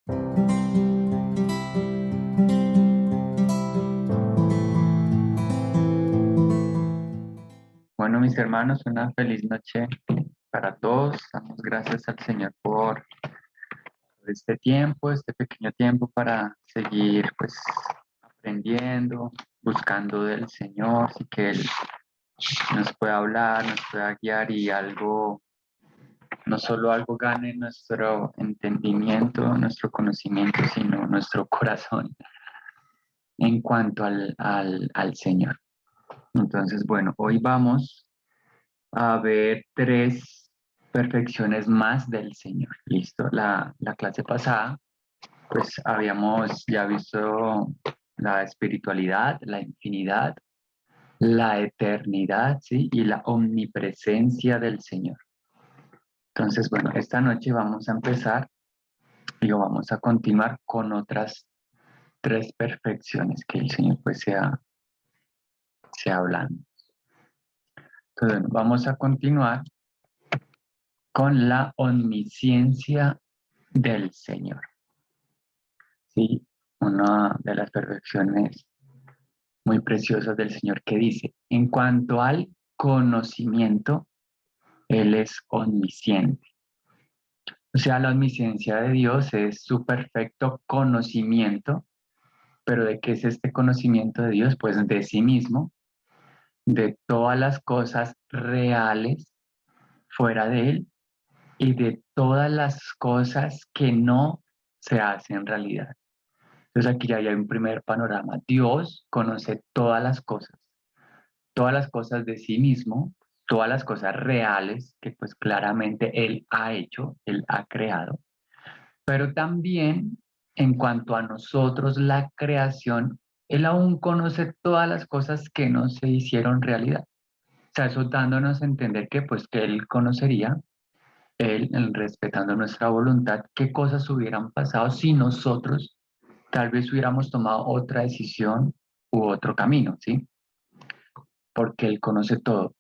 Bueno, mis hermanos, una feliz noche para todos. Damos gracias al Señor por este tiempo, este pequeño tiempo para seguir pues aprendiendo, buscando del Señor, y que Él nos pueda hablar, nos pueda guiar y algo, no solo algo gane nuestro entendimiento, nuestro conocimiento, sino nuestro corazón en cuanto al Señor. Entonces, bueno, hoy vamos a ver tres perfecciones más del Señor. Listo. La clase pasada, pues habíamos ya visto la espiritualidad, la infinidad, la eternidad, ¿sí? Y la omnipresencia del Señor. Entonces, bueno, esta noche vamos a empezar y vamos a continuar con otras tres perfecciones que el Señor pues sea hablando. Entonces, bueno, vamos a continuar con la omnisciencia del Señor. Sí, una de las perfecciones muy preciosas del Señor que dice, en cuanto al conocimiento, Él es omnisciente. O sea, la omnisciencia de Dios es su perfecto conocimiento, pero ¿de qué es este conocimiento de Dios? Pues de sí mismo, de todas las cosas reales fuera de Él y de todas las cosas que no se hacen realidad. Entonces aquí ya hay un primer panorama. Dios conoce todas las cosas de sí mismo, todas las cosas reales que pues claramente Él ha hecho, Él ha creado, pero también en cuanto a nosotros, la creación, Él aún conoce todas las cosas que no se hicieron realidad. O sea, eso dándonos a entender que pues que Él conocería, Él respetando nuestra voluntad, qué cosas hubieran pasado si nosotros tal vez hubiéramos tomado otra decisión u otro camino, ¿sí? Porque Él conoce todo.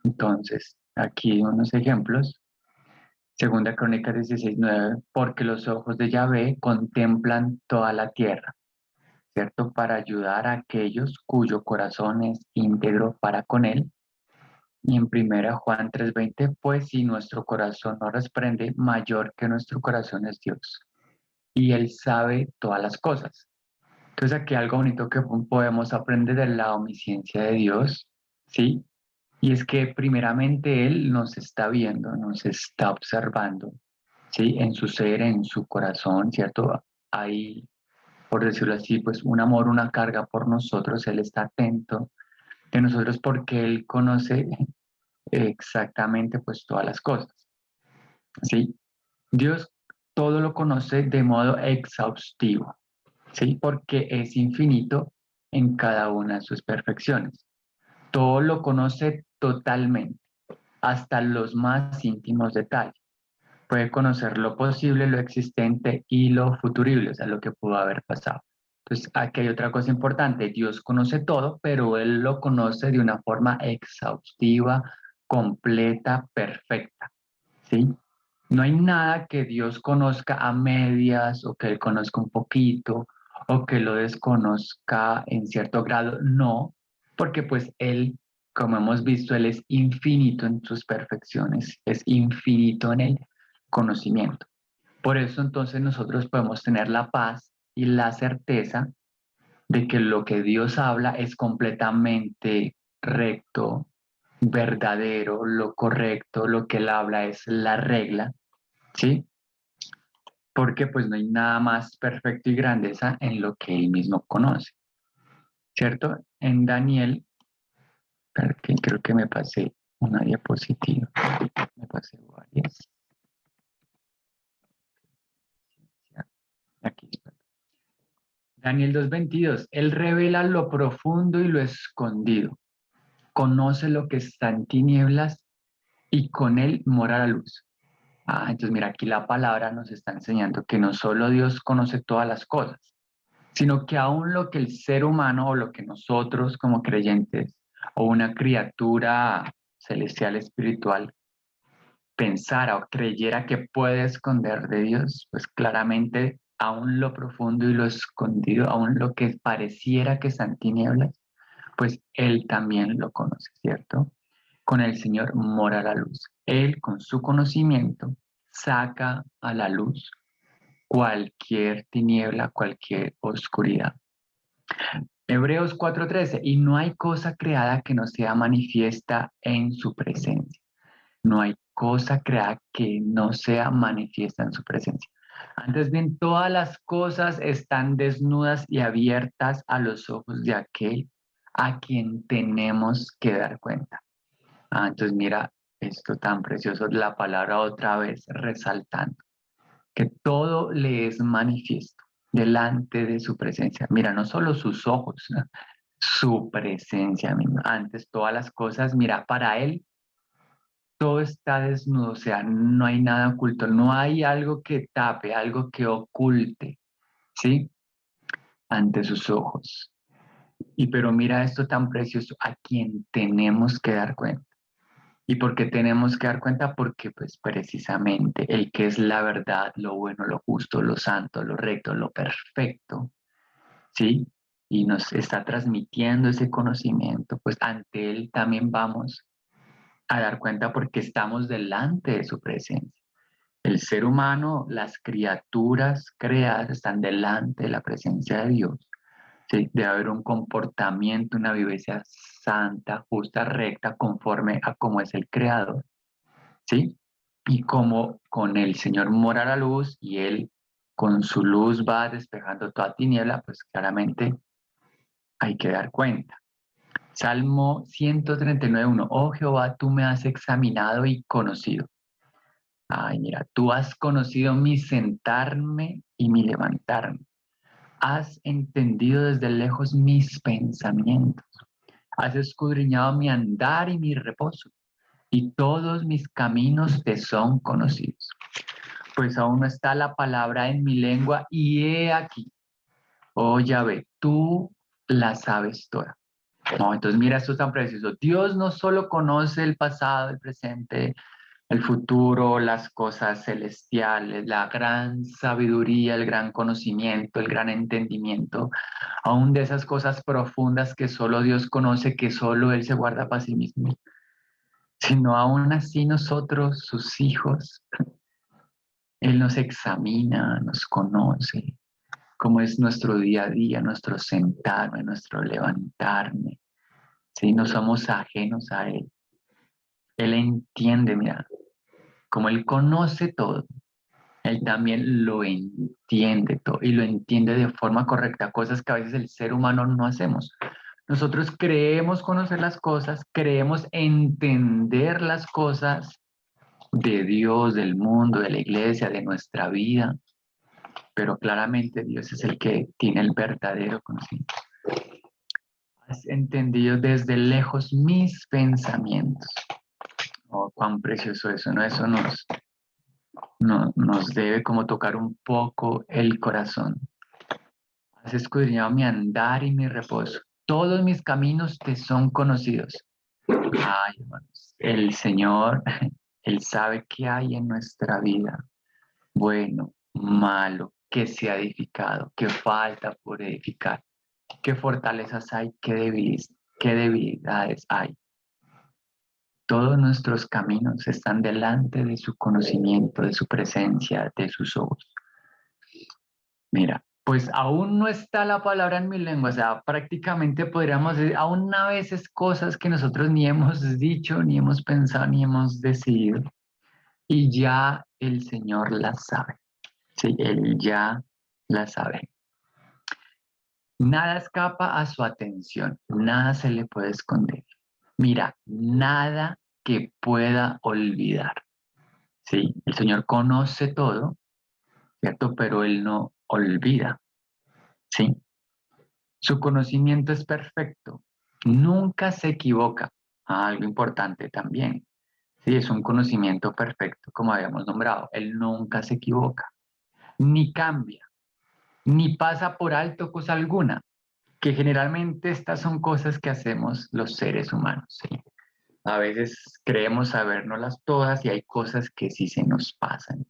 Entonces, aquí unos ejemplos. Segunda Crónica 16:9, porque los ojos de Yahvé contemplan toda la tierra, ¿cierto? Para ayudar a aquellos cuyo corazón es íntegro para con Él. Y en primera Juan 3:20, pues si nuestro corazón no desprende, mayor que nuestro corazón es Dios. Y Él sabe todas las cosas. Entonces aquí algo bonito que podemos aprender de la omnisciencia de Dios, ¿sí? Y es que primeramente Él nos está viendo, nos está observando, ¿sí? En su ser, en su corazón, ¿cierto? Hay, por decirlo así, pues un amor, una carga por nosotros. Él está atento de nosotros porque Él conoce exactamente pues todas las cosas, ¿sí? Dios todo lo conoce de modo exhaustivo, ¿sí? Porque es infinito en cada una de sus perfecciones. Todo lo conoce totalmente, hasta los más íntimos detalles. Puede conocer lo posible, lo existente y lo futurible, o sea, lo que pudo haber pasado. Entonces, aquí hay otra cosa importante. Dios conoce todo, pero Él lo conoce de una forma exhaustiva, completa, perfecta, ¿sí? No hay nada que Dios conozca a medias o que Él conozca un poquito o que lo desconozca en cierto grado. No, porque pues Él, como hemos visto, Él es infinito en sus perfecciones, es infinito en el conocimiento. Por eso entonces nosotros podemos tener la paz y la certeza de que lo que Dios habla es completamente recto, verdadero, lo correcto, lo que Él habla es la regla, ¿sí? Porque pues no hay nada más perfecto y grandeza en lo que Él mismo conoce, ¿cierto? En Daniel, que creo que me pasé una diapositiva, me pasé varias. Aquí está. Daniel 2:22, Él revela lo profundo y lo escondido, conoce lo que está en tinieblas y con Él mora la luz. Ah, entonces mira, aquí la palabra nos está enseñando que no solo Dios conoce todas las cosas, sino que aún lo que el ser humano o lo que nosotros como creyentes o una criatura celestial espiritual pensara o creyera que puede esconder de Dios, pues claramente aún lo profundo y lo escondido, aún lo que pareciera que está en tinieblas, pues Él también lo conoce, ¿cierto? Con el Señor mora la luz. Él con su conocimiento saca a la luz cualquier tiniebla, cualquier oscuridad. Hebreos 4:13, y no hay cosa creada que no sea manifiesta en su presencia. No hay cosa creada que no sea manifiesta en su presencia. Antes bien, todas las cosas están desnudas y abiertas a los ojos de aquel a quien tenemos que dar cuenta. Entonces mira esto tan precioso, la palabra otra vez resaltando, que todo le es manifiesto delante de su presencia. Mira, no solo sus ojos, ¿no? Su presencia misma. Antes todas las cosas, mira, para él todo está desnudo, o sea, no hay nada oculto, no hay algo que tape, algo que oculte, ¿sí? Ante sus ojos. Y pero mira esto tan precioso, a quien tenemos que dar cuenta. ¿Y por qué tenemos que dar cuenta? Porque pues precisamente el que es la verdad, lo bueno, lo justo, lo santo, lo recto, lo perfecto, ¿sí? Y nos está transmitiendo ese conocimiento, pues ante él también vamos a dar cuenta porque estamos delante de su presencia. El ser humano, las criaturas creadas están delante de la presencia de Dios. ¿Sí? Debe haber un comportamiento, una vivencia santa, justa, recta, conforme a cómo es el Creador. ¿Sí? Y como con el Señor mora la luz y Él con su luz va despejando toda tiniebla, pues claramente hay que dar cuenta. Salmo 139:1. Oh Jehová, tú me has examinado y conocido. Ay, mira, tú has conocido mi sentarme y mi levantarme. Has entendido desde lejos mis pensamientos. Has escudriñado mi andar y mi reposo. Y todos mis caminos te son conocidos. Pues aún no está la palabra en mi lengua y he aquí, oh Yahvé, tú la sabes toda. No, entonces mira, esto es tan precioso. Dios no solo conoce el pasado, el presente, el futuro, las cosas celestiales, la gran sabiduría, el gran conocimiento, el gran entendimiento, aún de esas cosas profundas que solo Dios conoce, que solo Él se guarda para sí mismo, sino aún así nosotros, sus hijos, Él nos examina, nos conoce, cómo es nuestro día a día, nuestro sentarme, nuestro levantarme. ¿Sí? No somos ajenos a Él. Él entiende, mira, como Él conoce todo, Él también lo entiende todo y lo entiende de forma correcta, cosas que a veces el ser humano no hacemos. Nosotros creemos conocer las cosas, creemos entender las cosas de Dios, del mundo, de la iglesia, de nuestra vida, pero claramente Dios es el que tiene el verdadero conocimiento. Has entendido desde lejos mis pensamientos. Oh, cuán precioso eso, ¿no? Eso nos debe como tocar un poco el corazón. Has escudriñado mi andar y mi reposo. Todos mis caminos te son conocidos. Ay, hermanos, el Señor, Él sabe qué hay en nuestra vida. Bueno, malo, qué se ha edificado, qué falta por edificar, qué fortalezas hay, qué debilidades hay. Todos nuestros caminos están delante de su conocimiento, de su presencia, de sus ojos. Mira, pues aún no está la palabra en mi lengua, o sea, prácticamente podríamos decir, aún a veces cosas que nosotros ni hemos dicho, ni hemos pensado, ni hemos decidido, y ya el Señor las sabe, sí, Él ya las sabe. Nada escapa a su atención, nada se le puede esconder. Mira, nada que pueda olvidar. Sí, el Señor conoce todo, ¿cierto? Pero Él no olvida, ¿sí? Su conocimiento es perfecto, nunca se equivoca. Algo importante también, sí, es un conocimiento perfecto, como habíamos nombrado. Él nunca se equivoca, ni cambia, ni pasa por alto cosa alguna, que generalmente estas son cosas que hacemos los seres humanos, ¿sí? A veces creemos sabérnoslas todas y hay cosas que sí se nos pasan.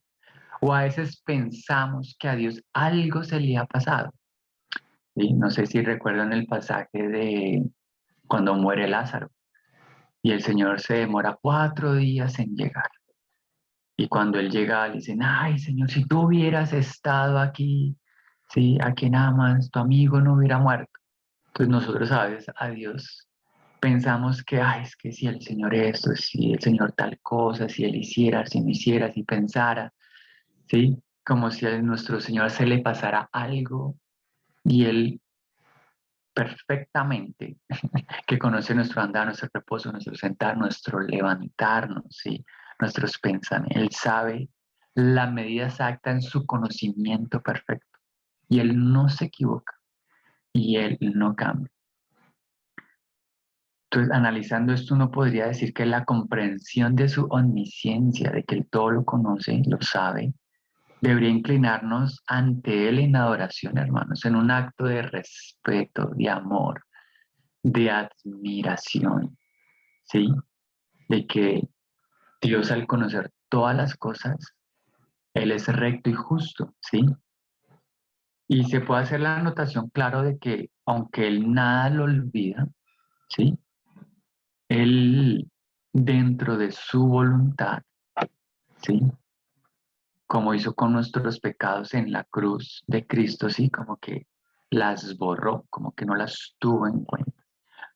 O a veces pensamos que a Dios algo se le ha pasado. ¿Sí? No sé si recuerdan el pasaje de cuando muere Lázaro y el Señor se demora 4 días en llegar. Y cuando Él llega, le dicen, ay, Señor, si tú hubieras estado aquí, sí, aquí nada más, tu amigo no hubiera muerto. Entonces nosotros a veces a Dios pensamos que, ay, es que si el Señor esto, si el Señor tal cosa, si Él hiciera, si no hiciera, si pensara, ¿sí? Como si a nuestro Señor se le pasara algo y Él perfectamente, que conoce nuestro andar, nuestro reposo, nuestro sentar, nuestro levantarnos, ¿sí? Nuestros pensamientos. Él sabe la medida exacta en su conocimiento perfecto y Él no se equivoca y Él no cambia. Entonces, analizando esto, uno podría decir que la comprensión de su omnisciencia, de que Él todo lo conoce, lo sabe, debería inclinarnos ante Él en adoración, hermanos, en un acto de respeto, de amor, de admiración, ¿sí? De que Dios al conocer todas las cosas, Él es recto y justo, ¿sí? Y se puede hacer la anotación, claro, de que aunque Él nada lo olvida, ¿sí? Él, dentro de su voluntad, ¿sí? Como hizo con nuestros pecados en la cruz de Cristo, ¿sí? Como que las borró, como que no las tuvo en cuenta.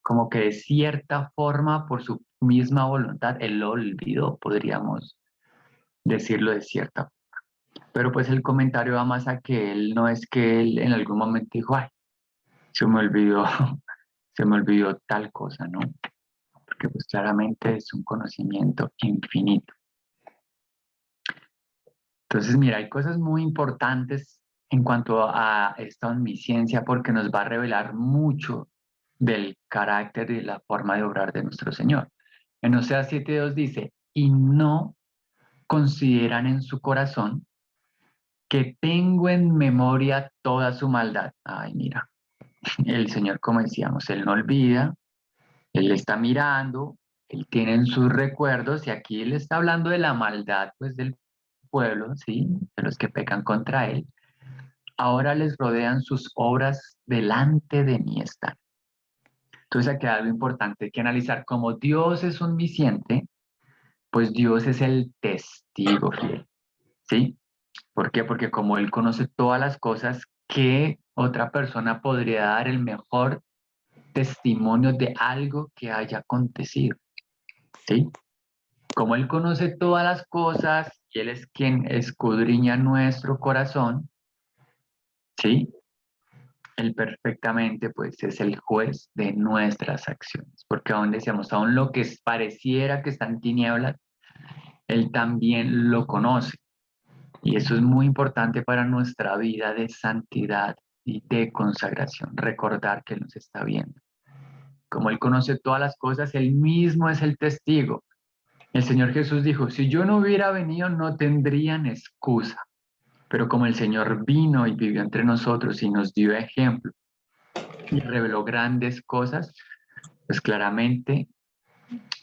Como que de cierta forma, por su misma voluntad, Él lo olvidó, podríamos decirlo de cierta forma. Pero pues el comentario va más a que Él no es que Él en algún momento dijo, ay, se me olvidó, se me olvidó tal cosa, ¿no? Porque pues claramente es un conocimiento infinito. Entonces, mira, hay cosas muy importantes en cuanto a esta omnisciencia porque nos va a revelar mucho del carácter y la forma de obrar de nuestro Señor. En Oseas 7:2 dice, y no consideran en su corazón que tengo en memoria toda su maldad. Ay, mira, el Señor, como decíamos, Él no olvida, Él está mirando, Él tiene en sus recuerdos y aquí Él está hablando de la maldad, pues, del pueblo, ¿sí? De los que pecan contra Él. Ahora les rodean sus obras delante de mí están. Entonces aquí hay algo importante que analizar. Como Dios es omnisciente, pues Dios es el testigo fiel, ¿sí? ¿Por qué? Porque como Él conoce todas las cosas, ¿qué otra persona podría dar el mejor testimonio de algo que haya acontecido? ¿Sí? Como Él conoce todas las cosas y Él es quien escudriña nuestro corazón, ¿sí? Él perfectamente, pues, es el juez de nuestras acciones, porque aún decíamos, aún lo que pareciera que está en tinieblas, Él también lo conoce. Y eso es muy importante para nuestra vida de santidad y de consagración, recordar que Él nos está viendo. Como Él conoce todas las cosas, Él mismo es el testigo. El Señor Jesús dijo, si yo no hubiera venido, no tendrían excusa. Pero como el Señor vino y vivió entre nosotros y nos dio ejemplo y reveló grandes cosas, pues claramente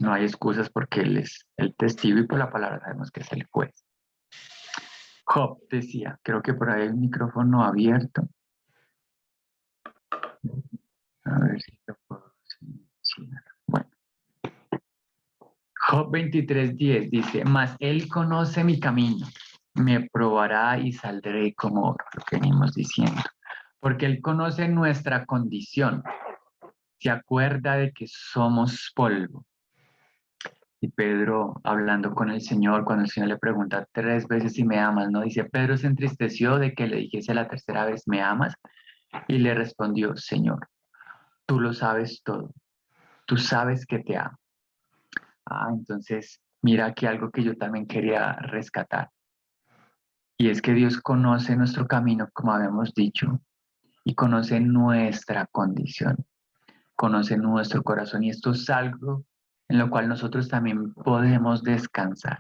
no hay excusas porque Él es el testigo y por la palabra sabemos que es el juez. Job decía, creo que por ahí hay un micrófono abierto. A ver si lo puedo silenciar. Bueno, Job 23:10 dice, mas Él conoce mi camino, me probará y saldré como oro, lo que venimos diciendo. Porque Él conoce nuestra condición, se acuerda de que somos polvo. Y Pedro, hablando con el Señor, cuando el Señor le pregunta 3 veces si me amas, ¿no? Dice, Pedro se entristeció de que le dijese la tercera vez, ¿me amas? Y le respondió, Señor, tú lo sabes todo, tú sabes que te amo. Ah, entonces, mira aquí algo que yo también quería rescatar. Y es que Dios conoce nuestro camino, como habíamos dicho, y conoce nuestra condición, conoce nuestro corazón. Y esto es algo en lo cual nosotros también podemos descansar.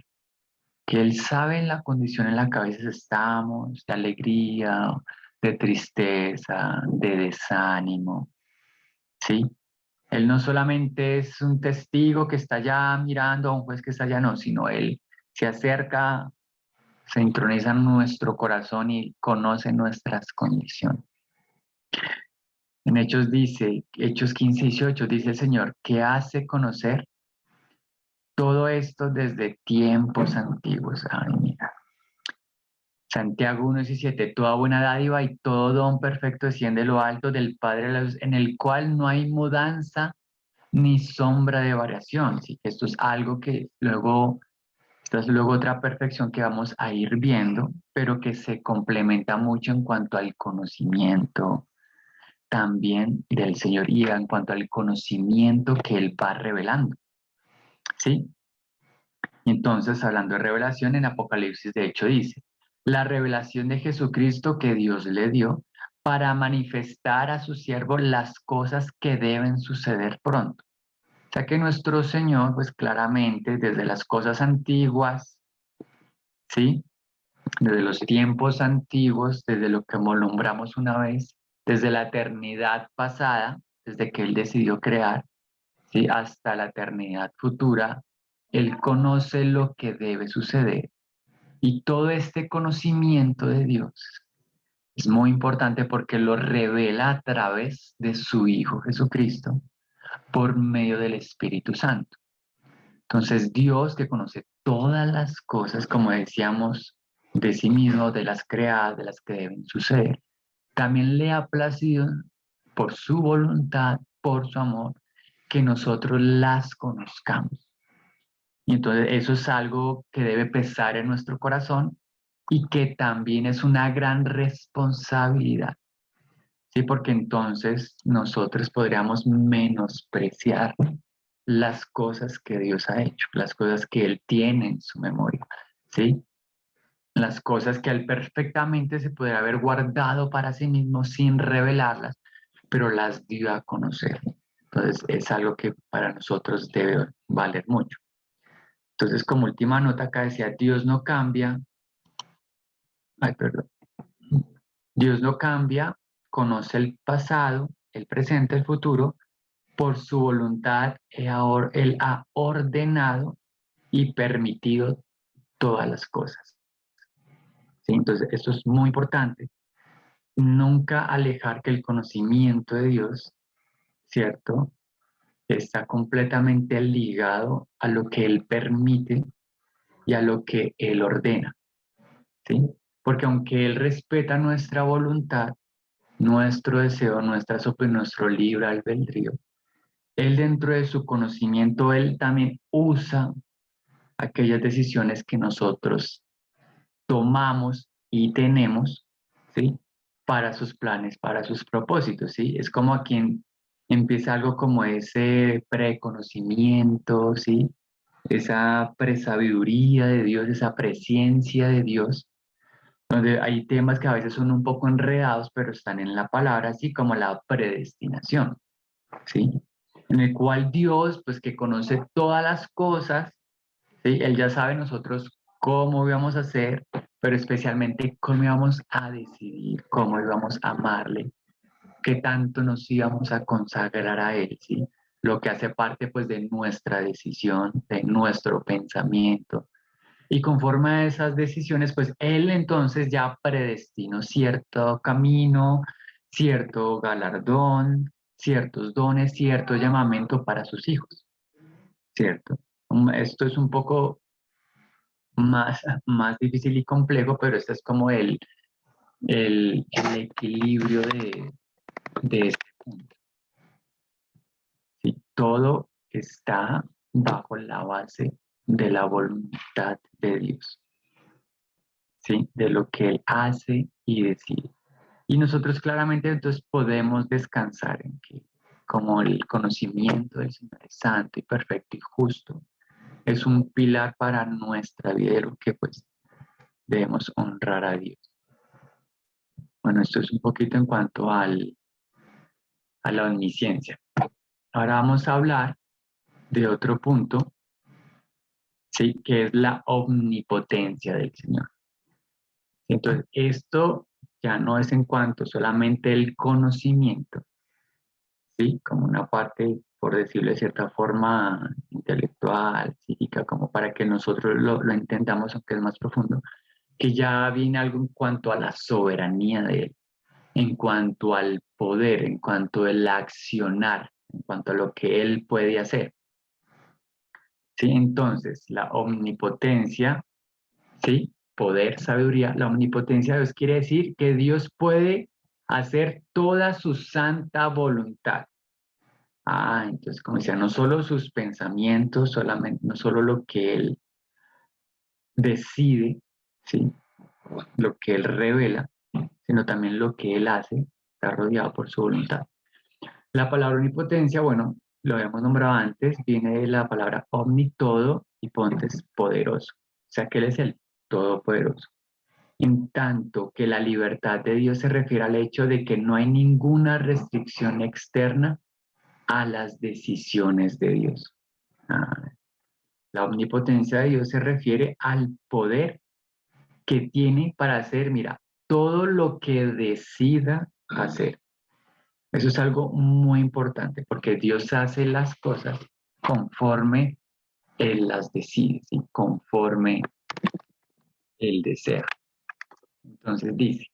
Que Él sabe en la condición en la que a veces estamos, de alegría, de tristeza, de desánimo, ¿sí? Él no solamente es un testigo que está allá mirando a un juez que está allá, no, sino Él se acerca, se introniza en nuestro corazón y conoce nuestras condiciones. En Hechos dice, Hechos 15:18 dice el Señor, que hace conocer todo esto desde tiempos antiguos. Ay, mira. Santiago 1:17, toda buena dádiva y todo don perfecto desciende de lo alto del Padre de la luz, en el cual no hay mudanza ni sombra de variación. ¿Sí? Esto es algo que luego, esta es luego otra perfección que vamos a ir viendo, pero que se complementa mucho en cuanto al conocimiento también del Señor y en cuanto al conocimiento que Él va revelando. ¿Sí? Y entonces, hablando de revelación, en Apocalipsis de hecho dice, la revelación de Jesucristo que Dios le dio para manifestar a su siervo las cosas que deben suceder pronto. O sea que nuestro Señor, pues claramente, desde las cosas antiguas, ¿sí? Desde los tiempos antiguos, desde lo que nombramos una vez, desde la eternidad pasada, desde que Él decidió crear, ¿sí? Hasta la eternidad futura, Él conoce lo que debe suceder. Y todo este conocimiento de Dios es muy importante porque lo revela a través de su Hijo Jesucristo por medio del Espíritu Santo. Entonces Dios que conoce todas las cosas, como decíamos, de sí mismo, de las creadas, de las que deben suceder, también le ha placido por su voluntad, por su amor, que nosotros las conozcamos. Y entonces eso es algo que debe pesar en nuestro corazón y que también es una gran responsabilidad, ¿sí? Porque entonces nosotros podríamos menospreciar las cosas que Dios ha hecho, las cosas que Él tiene en su memoria, ¿sí? Las cosas que Él perfectamente se podría haber guardado para sí mismo sin revelarlas, pero las dio a conocer. Entonces es algo que para nosotros debe valer mucho. Entonces, como última nota acá decía, Dios no cambia, ay, perdón, Dios no cambia, conoce el pasado, el presente, el futuro, por su voluntad, Él ha ordenado y permitido todas las cosas. ¿Sí? Entonces, esto es muy importante. Nunca alejar que el conocimiento de Dios, ¿cierto? Está completamente ligado a lo que Él permite y a lo que Él ordena. ¿Sí? Porque aunque Él respeta nuestra voluntad, nuestro deseo, nuestro libre albedrío, Él dentro de su conocimiento, Él también usa aquellas decisiones que nosotros tomamos y tenemos, ¿sí? Para sus planes, para sus propósitos, ¿sí? Es como a quien empieza algo como ese preconocimiento, ¿sí? Esa presabiduría de Dios, esa presencia de Dios, donde hay temas que a veces son un poco enredados, pero están en la palabra, así como la predestinación, ¿sí? En el cual Dios, pues que conoce todas las cosas, ¿sí? Él ya sabe nosotros cómo íbamos a hacer, pero especialmente cómo íbamos a decidir, cómo íbamos a amarle, qué tanto nos íbamos a consagrar a Él, ¿sí? Lo que hace parte pues de nuestra decisión, de nuestro pensamiento. Y conforme a esas decisiones, pues Él entonces ya predestinó cierto camino, cierto galardón, ciertos dones, cierto llamamiento para sus hijos, ¿cierto? Esto es un poco más difícil y complejo, pero este es como el equilibrio de este punto. ¿Sí? Todo está bajo la base de la voluntad de Dios, ¿sí? De lo que Él hace y decide. Y nosotros claramente entonces podemos descansar en que como el conocimiento del Señor es santo y perfecto y justo, es un pilar para nuestra vida, de lo que pues debemos honrar a Dios. Bueno, esto es un poquito en cuanto a la omnisciencia. Ahora vamos a hablar de otro punto, ¿sí? Que es la omnipotencia del Señor. Entonces, esto ya no es en cuanto solamente el conocimiento, ¿sí? Como una parte por decirlo de cierta forma, intelectual, psíquica, como para que nosotros lo entendamos, aunque es más profundo, que ya viene algo en cuanto a la soberanía de Él, en cuanto al poder, en cuanto al accionar, en cuanto a lo que Él puede hacer. ¿Sí? Entonces, la omnipotencia, ¿sí? Poder, sabiduría, la omnipotencia de Dios quiere decir que Dios puede hacer toda su santa voluntad. Entonces, como decía, no solo sus pensamientos, solamente, no solo lo que Él decide, ¿sí? Lo que Él revela, sino también lo que Él hace, está rodeado por su voluntad. La palabra omnipotencia, bueno, lo habíamos nombrado antes, viene de la palabra omni, todo, y pontes, poderoso. O sea que Él es el todopoderoso. En tanto que la libertad de Dios se refiere al hecho de que no hay ninguna restricción externa a las decisiones de Dios. La omnipotencia de Dios se refiere al poder que tiene para hacer, mira, todo lo que decida hacer. Eso es algo muy importante porque Dios hace las cosas conforme Él las decide, ¿sí? Conforme Él desea. Entonces dice,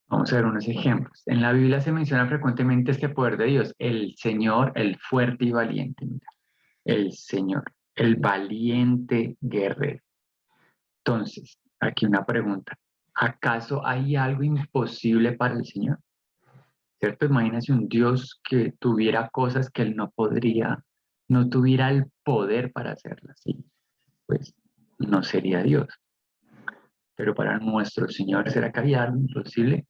vamos a ver unos ejemplos. En la Biblia se menciona frecuentemente este poder de Dios, el Señor, el fuerte y valiente, mira, el Señor, el valiente guerrero. Entonces, aquí una pregunta. ¿Acaso hay algo imposible para el Señor? ¿Cierto? Imagínese un Dios que tuviera cosas que Él no podría, no tuviera el poder para hacerlas, ¿sí? Pues no sería Dios. Pero para nuestro Señor, ¿será que hay algo imposible?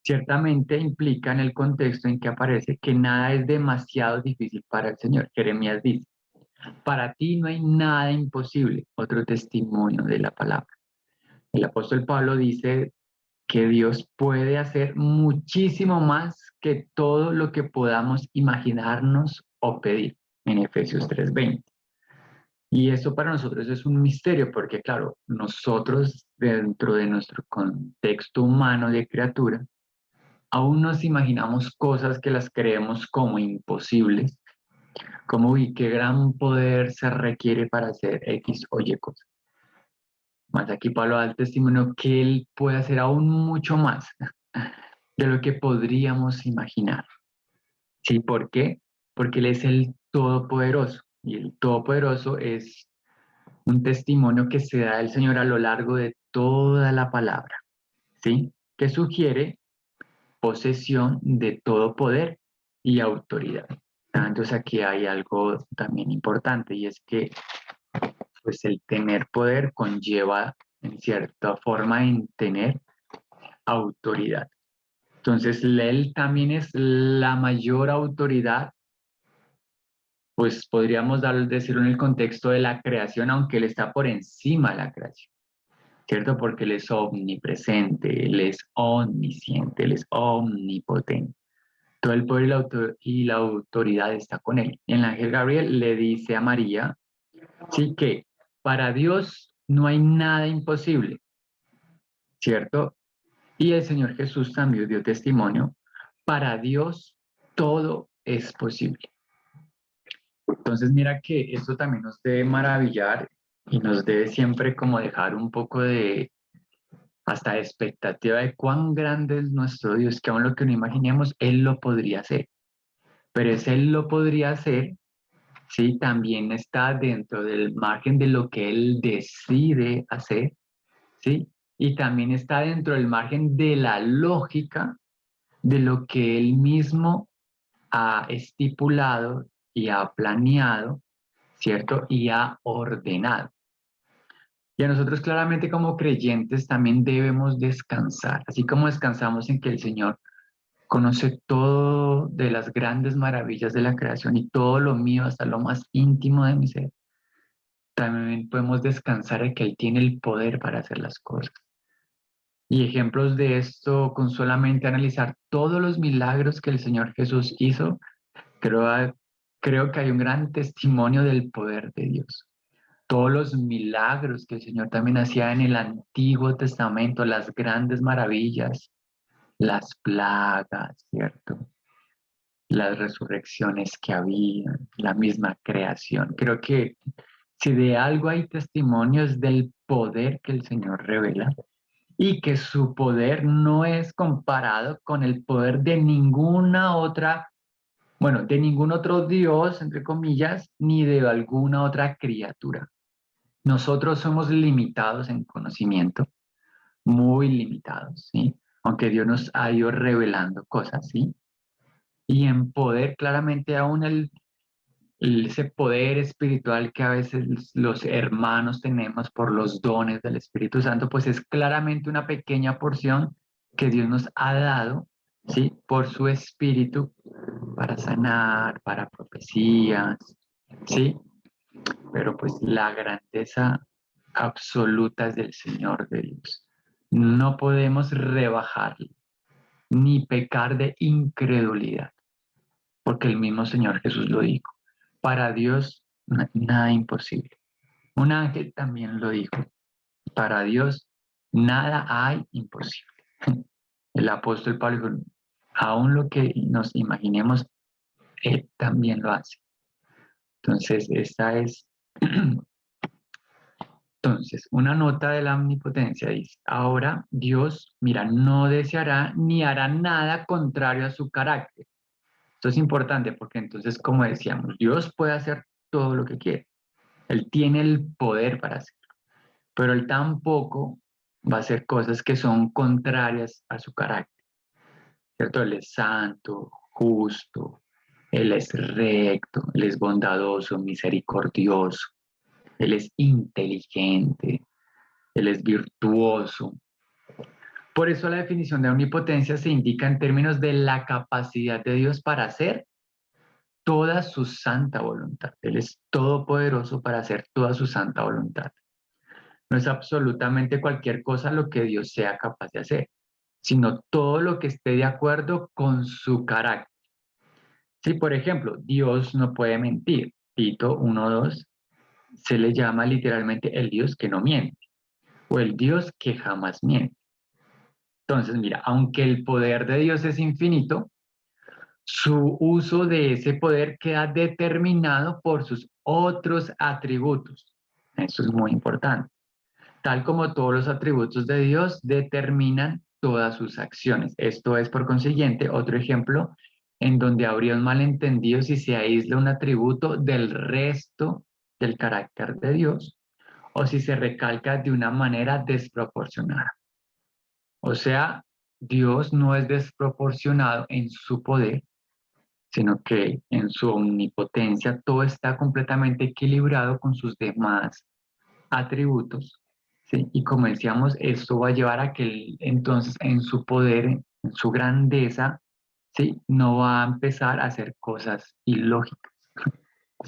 Ciertamente implica en el contexto en que aparece que nada es demasiado difícil para el Señor. Jeremías dice, para ti no hay nada imposible. Otro testimonio de la palabra. El apóstol Pablo dice que Dios puede hacer muchísimo más que todo lo que podamos imaginarnos o pedir en Efesios 3:20. Y eso para nosotros es un misterio porque, claro, nosotros dentro de nuestro contexto humano de criatura, aún nos imaginamos cosas que las creemos como imposibles, como, uy, qué gran poder se requiere para hacer X o Y cosas. Más aquí Pablo da el testimonio que él puede hacer aún mucho más de lo que podríamos imaginar. ¿Sí? ¿Por qué? Porque Él es el Todopoderoso. Y el Todopoderoso es un testimonio que se da del Señor a lo largo de toda la palabra. ¿Sí? Que sugiere posesión de todo poder y autoridad. Entonces aquí hay algo también importante y es que pues el tener poder conlleva en cierta forma en tener autoridad. Entonces, él también es la mayor autoridad, pues podríamos decirlo en el contexto de la creación, aunque él está por encima de la creación, ¿cierto? Porque él es omnipresente, él es omnisciente, él es omnipotente. Todo el poder y la autoridad está con él. El ángel Gabriel le dice a María, sí, que para Dios no hay nada imposible, ¿cierto? Y el Señor Jesús también dio testimonio, para Dios todo es posible. Entonces mira que esto también nos debe maravillar y nos debe siempre como dejar un poco de hasta de expectativa de cuán grande es nuestro Dios, que aún lo que no imaginemos, Él lo podría hacer. Pero ese Él lo podría hacer, sí, también está dentro del margen de lo que Él decide hacer, sí, y también está dentro del margen de la lógica de lo que Él mismo ha estipulado y ha planeado, ¿cierto? Y ha ordenado. Y a nosotros claramente como creyentes también debemos descansar, así como descansamos en que el Señor conoce todo de las grandes maravillas de la creación y todo lo mío hasta lo más íntimo de mi ser. También podemos descansar en que Él tiene el poder para hacer las cosas. Y ejemplos de esto, con solamente analizar todos los milagros que el Señor Jesús hizo, creo, creo que hay un gran testimonio del poder de Dios. Todos los milagros que el Señor también hacía en el Antiguo Testamento, las grandes maravillas, las plagas, ¿cierto? las resurrecciones que había, la misma creación. Creo que si de algo hay testimonios del poder que el Señor revela y que su poder no es comparado con el poder de ninguna otra, bueno, de ningún otro Dios, entre comillas, ni de alguna otra criatura. Nosotros somos limitados en conocimiento, muy limitados, ¿sí? Aunque Dios nos ha ido revelando cosas, ¿sí? Y en poder, claramente aún ese poder espiritual que a veces los hermanos tenemos por los dones del Espíritu Santo, pues es claramente una pequeña porción que Dios nos ha dado, ¿sí? Por su Espíritu para sanar, para profecías, ¿sí? Pero pues la grandeza absoluta es del Señor de Dios. No podemos rebajarle ni pecar de incredulidad, porque el mismo Señor Jesús lo dijo. Para Dios nada imposible. Un ángel también lo dijo. Para Dios nada hay imposible. El apóstol Pablo dijo, aún lo que nos imaginemos, Él también lo hace. Entonces, esta es Entonces, una nota de la omnipotencia dice, ahora Dios, mira, no deseará ni hará nada contrario a su carácter. Esto es importante porque entonces, como decíamos, Dios puede hacer todo lo que quiere. Él tiene el poder para hacerlo, pero Él tampoco va a hacer cosas que son contrarias a su carácter, ¿cierto? Él es santo, justo, Él es recto, Él es bondadoso, misericordioso, Él es inteligente, Él es virtuoso. Por eso la definición de omnipotencia se indica en términos de la capacidad de Dios para hacer toda su santa voluntad. Él es todopoderoso para hacer toda su santa voluntad. No es absolutamente cualquier cosa lo que Dios sea capaz de hacer, sino todo lo que esté de acuerdo con su carácter. Si, por ejemplo, Dios no puede mentir, Tito 1:2, se le llama literalmente el Dios que no miente o el Dios que jamás miente. Entonces, mira, aunque el poder de Dios es infinito, su uso de ese poder queda determinado por sus otros atributos. Eso es muy importante. Tal como todos los atributos de Dios determinan todas sus acciones. Esto es, por consiguiente, otro ejemplo en donde habría un malentendido si se aísla un atributo del resto del carácter de Dios o si se recalca de una manera desproporcionada. O sea, Dios no es desproporcionado en su poder, sino que en su omnipotencia todo está completamente equilibrado con sus demás atributos, ¿sí? Y como decíamos, esto va a llevar a que él, entonces en su poder, en su grandeza, ¿sí? No va a empezar a hacer cosas ilógicas,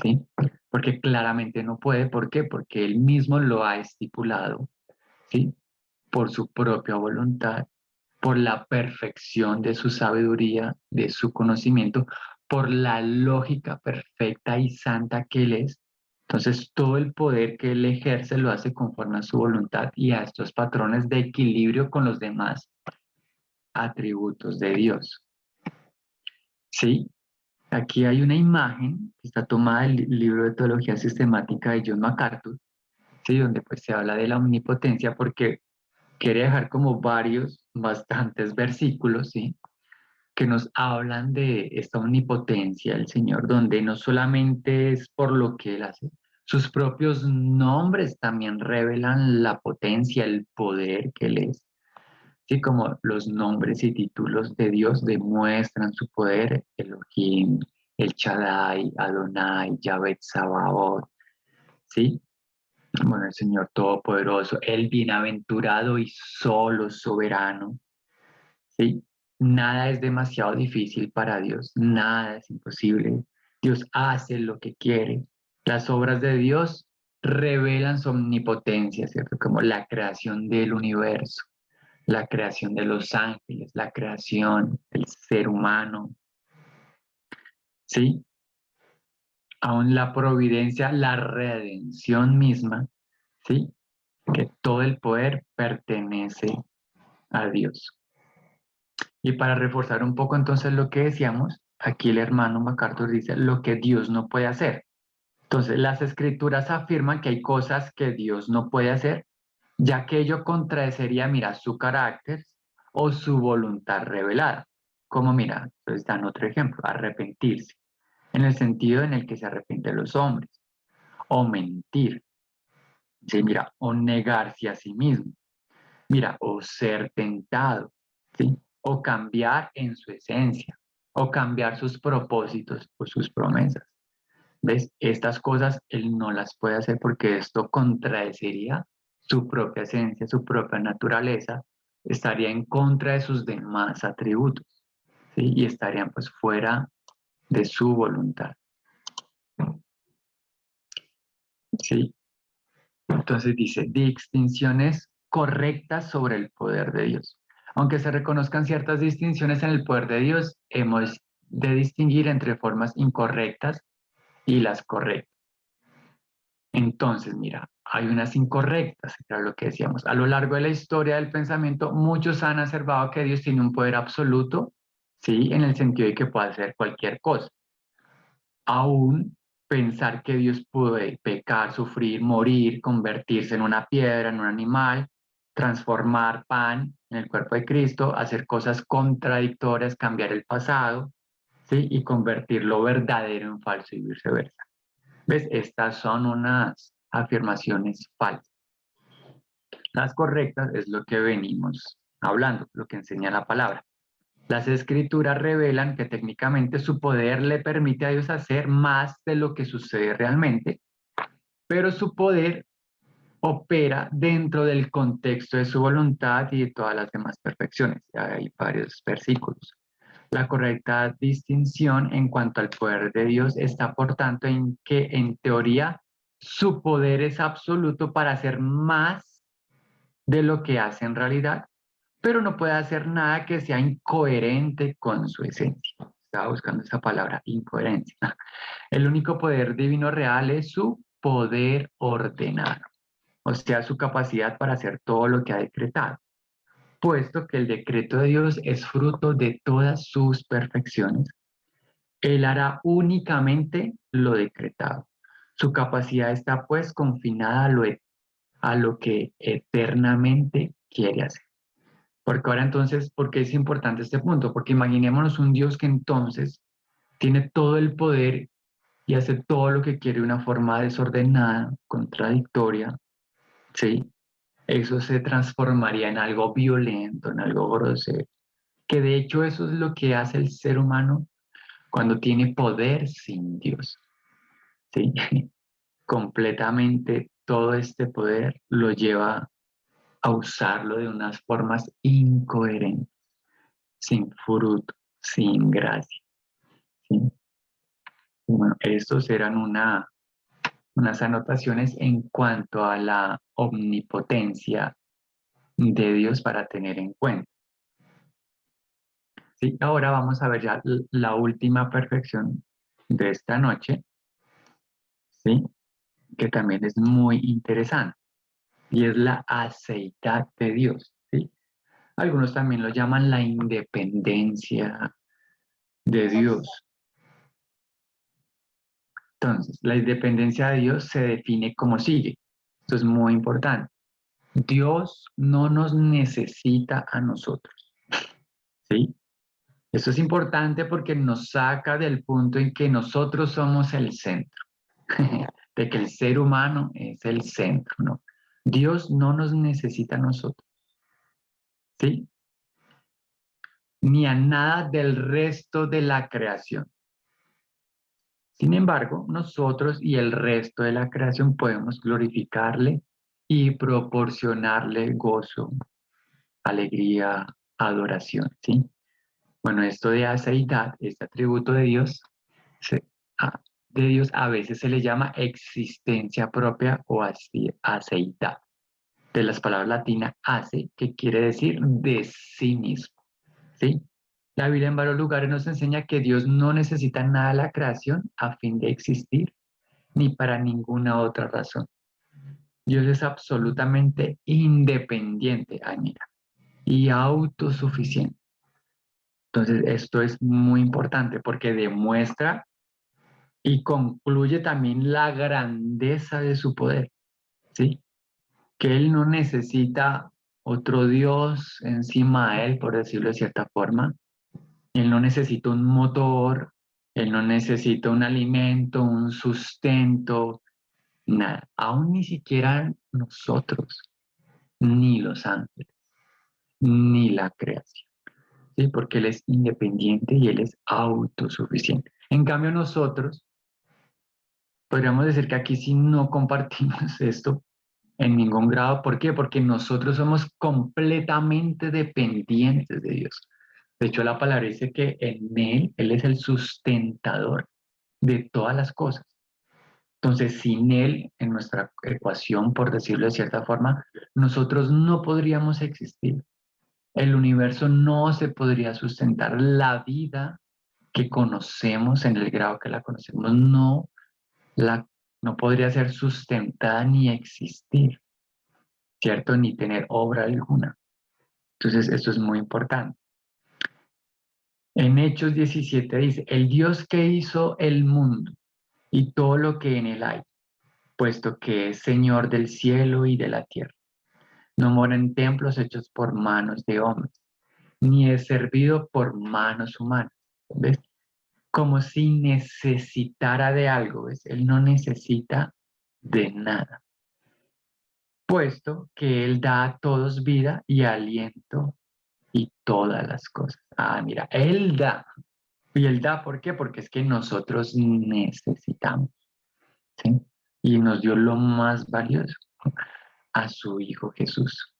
¿sí? Porque claramente no puede. ¿Por qué? Porque él mismo lo ha estipulado, ¿sí? Por su propia voluntad, por la perfección de su sabiduría, de su conocimiento, por la lógica perfecta y santa que Él es. Entonces, todo el poder que Él ejerce lo hace conforme a su voluntad y a estos patrones de equilibrio con los demás atributos de Dios. ¿Sí? Aquí hay una imagen que está tomada del libro de Teología Sistemática de John MacArthur, ¿sí? Donde pues se habla de la omnipotencia porque quiere dejar como bastantes versículos, ¿sí? Que nos hablan de esta omnipotencia del Señor, donde no solamente es por lo que Él hace, sus propios nombres también revelan la potencia, el poder que Él es. Sí, como los nombres y títulos de Dios demuestran su poder, Elohim, El Shaddai, Adonai, Yahweh Sabaoth, ¿sí? Bueno, el Señor Todopoderoso, el Bienaventurado y solo soberano, ¿sí? Nada es demasiado difícil para Dios, nada es imposible. Dios hace lo que quiere. Las obras de Dios revelan su omnipotencia, ¿cierto? Como la creación del universo, la creación de los ángeles, la creación del ser humano, ¿sí? Aún la providencia, la redención misma, ¿sí? Que todo el poder pertenece a Dios. Y para reforzar un poco entonces lo que decíamos, aquí el hermano MacArthur dice lo que Dios no puede hacer. Entonces, las escrituras afirman que hay cosas que Dios no puede hacer, ya que ello contradeciría, mira, su carácter o su voluntad revelada. Como mira, entonces dan otro ejemplo, arrepentirse, en el sentido en el que se arrepienten los hombres, o mentir, ¿sí? Mira, o negarse a sí mismo, mira, o ser tentado, ¿sí? O cambiar en su esencia, o cambiar sus propósitos o sus promesas. ¿Ves? Estas cosas él no las puede hacer porque esto contradeciría su propia esencia, su propia naturaleza, estaría en contra de sus demás atributos, ¿sí? Y estarían pues fuera de su voluntad, ¿sí? Entonces dice, distinciones correctas sobre el poder de Dios. Aunque se reconozcan ciertas distinciones en el poder de Dios, hemos de distinguir entre formas incorrectas y las correctas. Entonces, mira, hay unas incorrectas, era lo que decíamos. A lo largo de la historia del pensamiento, muchos han observado que Dios tiene un poder absoluto, ¿sí? En el sentido de que puede hacer cualquier cosa. Aún pensar que Dios puede pecar, sufrir, morir, convertirse en una piedra, en un animal, transformar pan en el cuerpo de Cristo, hacer cosas contradictorias, cambiar el pasado, ¿sí? Y convertir lo verdadero en falso y viceversa. ¿Ves? Estas son unas afirmaciones falsas. Las correctas es lo que venimos hablando, lo que enseña la palabra. Las escrituras revelan que técnicamente su poder le permite a Dios hacer más de lo que sucede realmente, pero su poder opera dentro del contexto de su voluntad y de todas las demás perfecciones. Hay varios versículos. La correcta distinción en cuanto al poder de Dios está, por tanto, en que en teoría su poder es absoluto para hacer más de lo que hace en realidad, pero no puede hacer nada que sea incoherente con su esencia. Estaba buscando esa palabra, incoherencia. El único poder divino real es su poder ordenado, o sea, su capacidad para hacer todo lo que ha decretado, puesto que el decreto de Dios es fruto de todas sus perfecciones. Él hará únicamente lo decretado. Su capacidad está pues confinada a lo que eternamente quiere hacer. Porque ahora entonces, ¿por qué es importante este punto? Porque imaginémonos un Dios que entonces tiene todo el poder y hace todo lo que quiere de una forma desordenada, contradictoria, ¿sí? Eso se transformaría en algo violento, en algo grosero. Que de hecho eso es lo que hace el ser humano cuando tiene poder sin Dios, ¿sí? Completamente todo este poder lo lleva a usarlo de unas formas incoherentes, sin fruto, sin gracia, ¿sí? Bueno, estos eran unas anotaciones en cuanto a la omnipotencia de Dios para tener en cuenta. ¿Sí? Ahora vamos a ver ya la última perfección de esta noche, ¿sí? Que también es muy interesante, y es la aceidad de Dios, ¿sí? Algunos también lo llaman la independencia de Dios. Entonces, la independencia de Dios se define como sigue. Esto es muy importante. Dios no nos necesita a nosotros, ¿sí? Esto es importante porque nos saca del punto en que nosotros somos el centro, de que el ser humano es el centro, ¿no? Dios no nos necesita a nosotros, ¿sí? Ni a nada del resto de la creación. Sin embargo, nosotros y el resto de la creación podemos glorificarle y proporcionarle gozo, alegría, adoración, ¿sí? Bueno, esto de aceidad, este atributo de Dios, se- de Dios a veces se le llama existencia propia o aceidad. De las palabras latinas ace, que quiere decir de sí mismo, ¿sí? La Biblia en varios lugares nos enseña que Dios no necesita nada de la creación a fin de existir, ni para ninguna otra razón. Dios es absolutamente independiente, mira, y autosuficiente. Entonces, esto es muy importante porque demuestra y concluye también la grandeza de su poder, ¿sí? Que Él no necesita otro Dios encima de Él, por decirlo de cierta forma. Él no necesita un motor, Él no necesita un alimento, un sustento, nada. Aún ni siquiera nosotros, ni los ángeles, ni la creación, ¿sí? Porque Él es independiente y Él es autosuficiente. En cambio, nosotros, podríamos decir que aquí sí no compartimos esto en ningún grado. ¿Por qué? Porque nosotros somos completamente dependientes de Dios. De hecho, la palabra dice que en Él es el sustentador de todas las cosas. Entonces, sin Él en nuestra ecuación, por decirlo de cierta forma, nosotros no podríamos existir. El universo no se podría sustentar. La vida que conocemos en el grado que la conocemos la, no podría ser sustentada ni existir, ¿cierto? Ni tener obra alguna. Entonces, esto es muy importante. En Hechos 17 dice, el Dios que hizo el mundo y todo lo que en él hay, puesto que es Señor del cielo y de la tierra, no mora en templos hechos por manos de hombres, ni es servido por manos humanas. ¿Ves? Como si necesitara de algo, ¿ves? Él no necesita de nada, puesto que Él da a todos vida y aliento y todas las cosas. Ah, mira, Él da. Y Él da, ¿por qué? Porque es que nosotros necesitamos, ¿sí? Y nos dio lo más valioso, a su Hijo Jesús,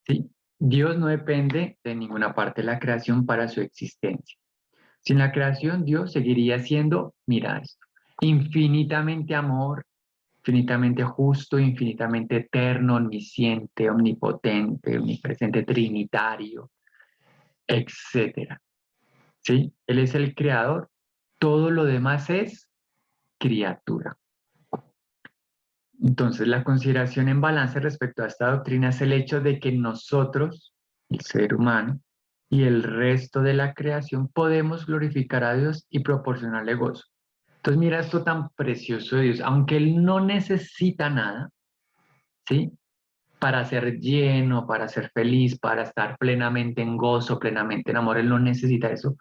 ¿sí? Dios no depende de ninguna parte de la creación para su existencia. Sin la creación, Dios seguiría siendo, mira esto, infinitamente amor, infinitamente justo, infinitamente eterno, omnisciente, omnipotente, omnipresente, trinitario, etcétera. ¿Sí? Él es el creador. Todo lo demás es criatura. Entonces, la consideración en balance respecto a esta doctrina es el hecho de que nosotros, el ser humano, y el resto de la creación podemos glorificar a Dios y proporcionarle gozo. Entonces, mira esto tan precioso de Dios, aunque Él no necesita nada, ¿sí? Para ser lleno, para ser feliz, para estar plenamente en gozo, plenamente en amor, Él no necesita eso.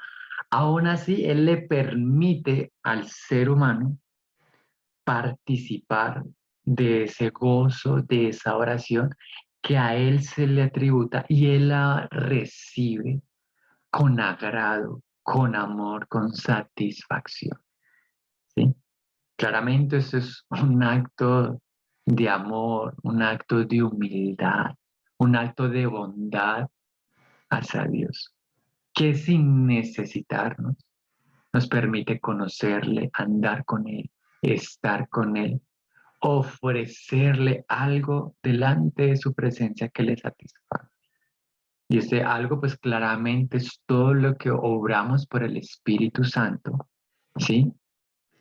Aún así, Él le permite al ser humano participar de ese gozo, de esa oración que a Él se le tributa y Él la recibe con agrado, con amor, con satisfacción. ¿Sí? Claramente eso es un acto de amor, un acto de humildad, un acto de bondad hacia Dios, que sin necesitarnos nos permite conocerle, andar con Él, estar con Él, ofrecerle algo delante de su presencia que le satisfaga. Y ese algo, pues claramente es todo lo que obramos por el Espíritu Santo, ¿sí?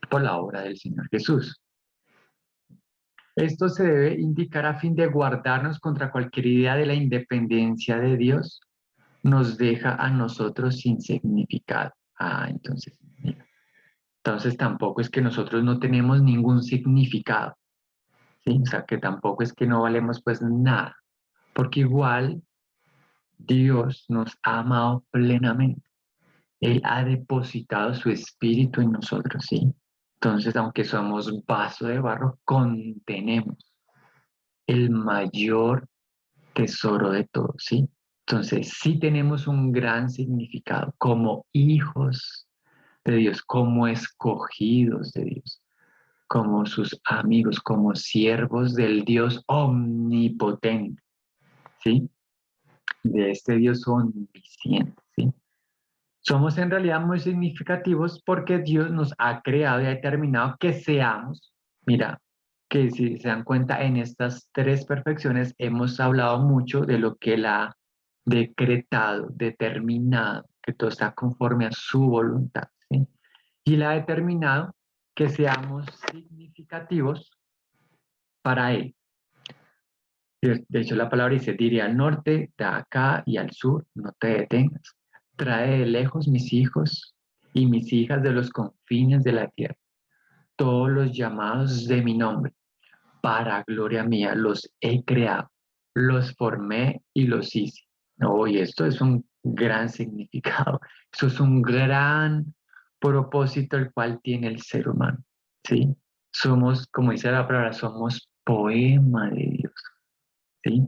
Por la obra del Señor Jesús. Esto se debe indicar a fin de guardarnos contra cualquier idea de la independencia de Dios, nos deja a nosotros sin significado. Ah, entonces, mira. Entonces tampoco es que nosotros no tenemos ningún significado, ¿sí? O sea, que tampoco es que no valemos pues nada, porque igual Dios nos ha amado plenamente. Él ha depositado su espíritu en nosotros, ¿sí? Entonces, aunque somos vaso de barro, contenemos el mayor tesoro de todos, ¿sí? Entonces, sí tenemos un gran significado como hijos de Dios, como escogidos de Dios, como sus amigos, como siervos del Dios omnipotente, ¿sí? De este Dios omnisciente, ¿sí? Somos en realidad muy significativos porque Dios nos ha creado y ha determinado que seamos, mira, que si se dan cuenta en estas tres perfecciones hemos hablado mucho de lo que Él ha decretado, determinado, que todo está conforme a su voluntad, ¿sí? Y Él ha determinado que seamos significativos para Él. De hecho, la palabra dice, diré al norte, de acá y al sur, no te detengas. trae de lejos mis hijos y mis hijas de los confines de la tierra, todos los llamados de mi nombre, para gloria mía, los he creado, los formé y los hice. No, y esto es un gran significado, eso es un gran propósito el cual tiene el ser humano, ¿sí? Somos, como dice la palabra, somos poema de Dios, ¿sí?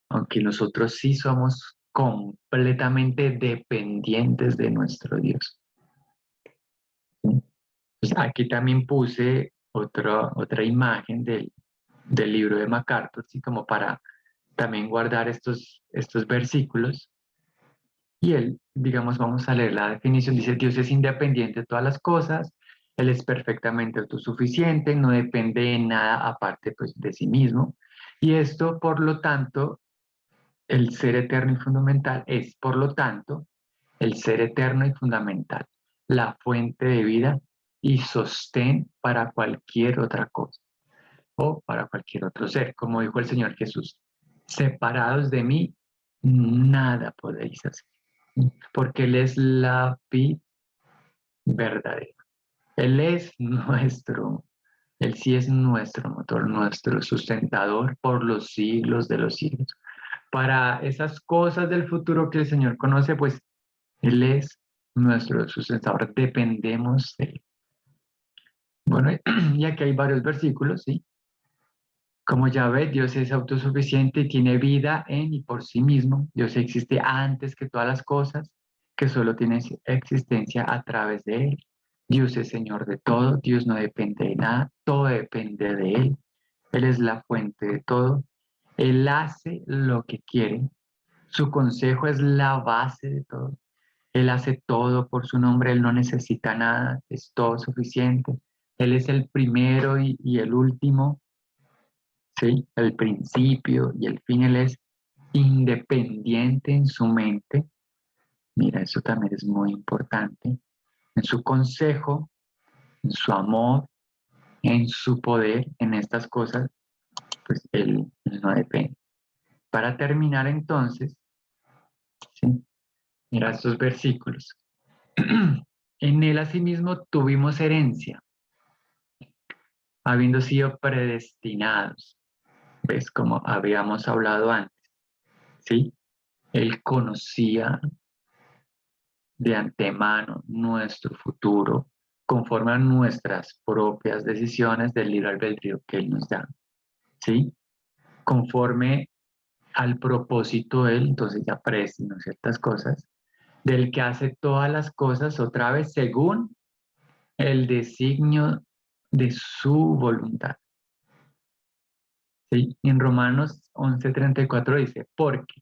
Aunque nosotros sí somos completamente dependientes de nuestro Dios, ¿sí? Pues aquí también puse otra imagen del libro de MacArthur, así como para también guardar estos versículos. Y él, digamos, vamos a leer la definición, dice, Dios es independiente de todas las cosas, Él es perfectamente autosuficiente, no depende de nada aparte pues, de sí mismo. Y esto, por lo tanto, el ser eterno y fundamental es, por lo tanto, el ser eterno y fundamental, la fuente de vida y sostén para cualquier otra cosa o para cualquier otro ser, como dijo el Señor Jesús. Separados de mí, nada podéis hacer, porque Él es la vid verdadera. Él es Él sí es nuestro motor, nuestro sustentador por los siglos de los siglos. Para esas cosas del futuro que el Señor conoce, pues Él es nuestro sustentador, dependemos de Él. Bueno, y aquí hay varios versículos, ¿sí? Como ya ve, Dios es autosuficiente y tiene vida en y por sí mismo. Dios existe antes que todas las cosas, que solo tiene existencia a través de Él. Dios es Señor de todo, Dios no depende de nada, todo depende de Él. Él es la fuente de todo. Él hace lo que quiere. Su consejo es la base de todo. Él hace todo por su nombre, Él no necesita nada, es todo suficiente. Él es el primero y el último. ¿Sí? El principio y el fin, Él es independiente en su mente. Mira, eso también es muy importante. En su consejo, en su amor, en su poder, en estas cosas, pues Él no depende. Para terminar entonces, ¿sí? Mira estos versículos. En Él asimismo tuvimos herencia, habiendo sido predestinados. ¿Ves? Como habíamos hablado antes, ¿sí? Él conocía de antemano nuestro futuro conforme a nuestras propias decisiones del libre albedrío que Él nos da, ¿sí? Conforme al propósito de Él, entonces ya predestinó ciertas cosas, del que hace todas las cosas otra vez según el designio de su voluntad, ¿sí? En Romanos 11:34 dice, porque,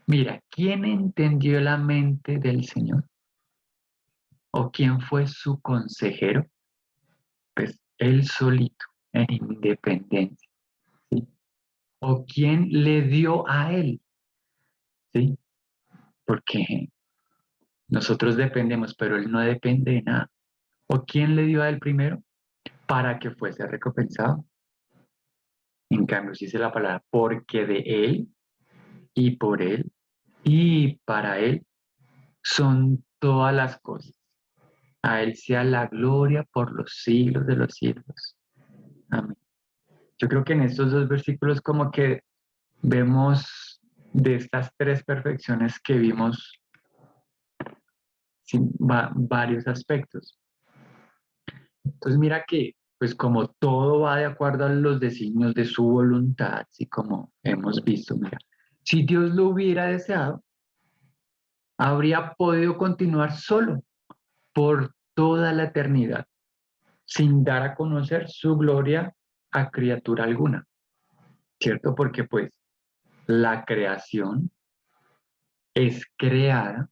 mira, ¿quién entendió la mente del Señor? ¿O quién fue su consejero? Pues él solito, en independencia, ¿sí? ¿O quién le dio a él? ¿Sí? Porque nosotros dependemos, pero él no depende de nada. ¿O quién le dio a él primero? Para que fuese recompensado. En cambio, si dice la palabra, porque de él y por él y para él son todas las cosas. A él sea la gloria por los siglos de los siglos. Amén. Yo creo que en estos dos versículos como que vemos de estas tres perfecciones que vimos varios aspectos. Entonces mira que pues como todo va de acuerdo a los designios de su voluntad, así como hemos visto, mira, si Dios lo hubiera deseado, habría podido continuar solo por toda la eternidad, sin dar a conocer su gloria a criatura alguna, ¿cierto? Porque pues la creación es creada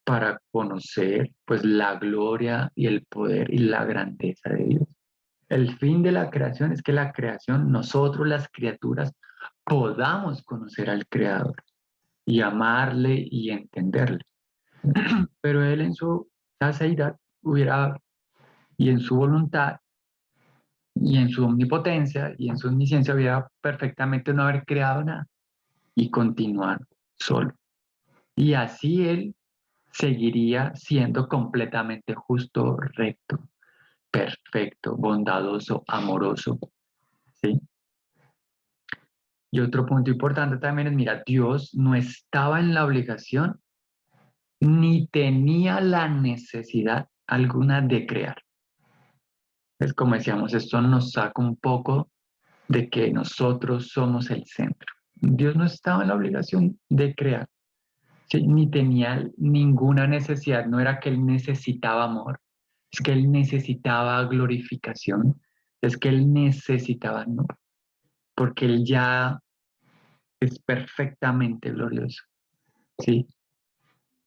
para conocer pues la gloria y el poder y la grandeza de Dios. El fin de la creación es que la creación, nosotros las criaturas, podamos conocer al Creador y amarle y entenderle. Pero Él en su saciedad hubiera, y en su voluntad, y en su omnipotencia, y en su omnisciencia, hubiera perfectamente no haber creado nada y continuar solo. Y así Él seguiría siendo completamente justo, recto, perfecto, bondadoso, amoroso, ¿sí? Y otro punto importante también es, mira, Dios no estaba en la obligación ni tenía la necesidad alguna de crear. Es como decíamos, esto nos saca un poco de que nosotros somos el centro. Dios no estaba en la obligación de crear, ¿sí? Ni tenía ninguna necesidad, no era que Él necesitaba amor, es que Él necesitaba glorificación, es que Él necesitaba, ¿no? Porque Él ya es perfectamente glorioso, ¿sí?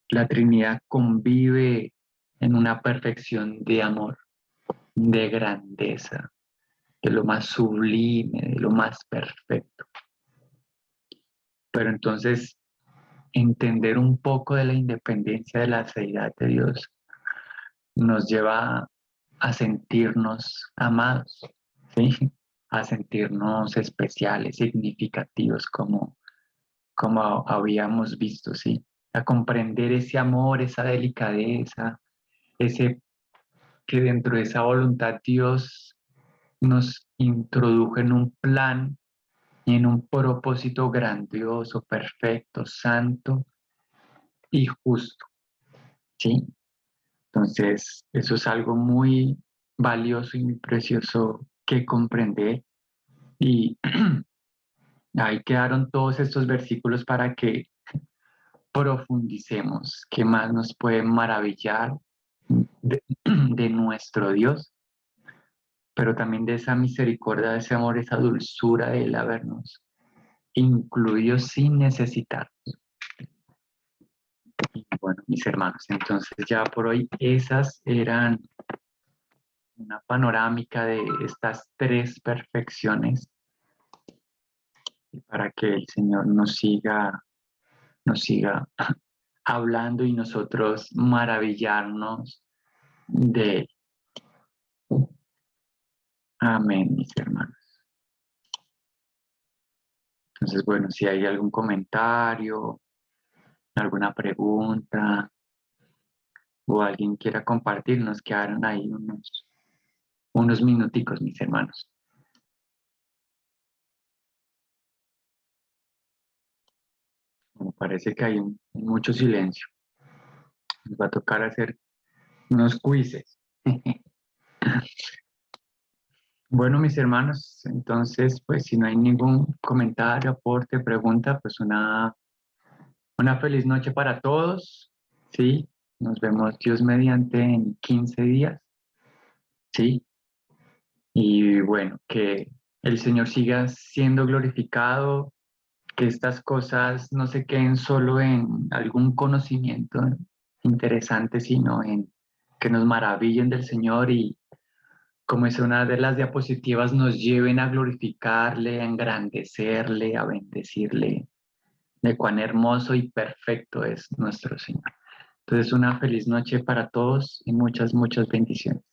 La Trinidad convive en una perfección de amor, de grandeza, de lo más sublime, de lo más perfecto. Pero entonces, entender un poco de la independencia de la deidad de Dios nos lleva a sentirnos amados, ¿sí? A sentirnos especiales, significativos, como habíamos visto, ¿sí? A comprender ese amor, esa delicadeza, ese que dentro de esa voluntad Dios nos introdujo en un plan y en un propósito grandioso, perfecto, santo y justo, ¿sí? Entonces, eso es algo muy valioso y muy precioso que comprender. Y ahí quedaron todos estos versículos para que profundicemos qué más nos puede maravillar de nuestro Dios, pero también de esa misericordia, de ese amor, esa dulzura de Él habernos incluido sin necesitar. Y bueno, mis hermanos, entonces ya por hoy esas eran una panorámica de estas tres perfecciones para que el Señor nos siga hablando y nosotros maravillarnos de Él. Amén, mis hermanos. Entonces, bueno, si hay algún comentario, alguna pregunta o alguien quiera compartir, nos quedaron ahí unos minuticos, mis hermanos. Me parece que hay mucho silencio. Nos va a tocar hacer unos quizzes. Bueno, mis hermanos, entonces, pues si no hay ningún comentario, aporte, pregunta, pues una feliz noche para todos, ¿sí? Nos vemos Dios mediante en 15 días, ¿sí? Y bueno, que el Señor siga siendo glorificado, que estas cosas no se queden solo en algún conocimiento interesante, sino en que nos maravillen del Señor y como es una de las diapositivas, nos lleven a glorificarle, a engrandecerle, a bendecirle, de cuán hermoso y perfecto es nuestro Señor. Entonces, una feliz noche para todos y muchas, muchas bendiciones.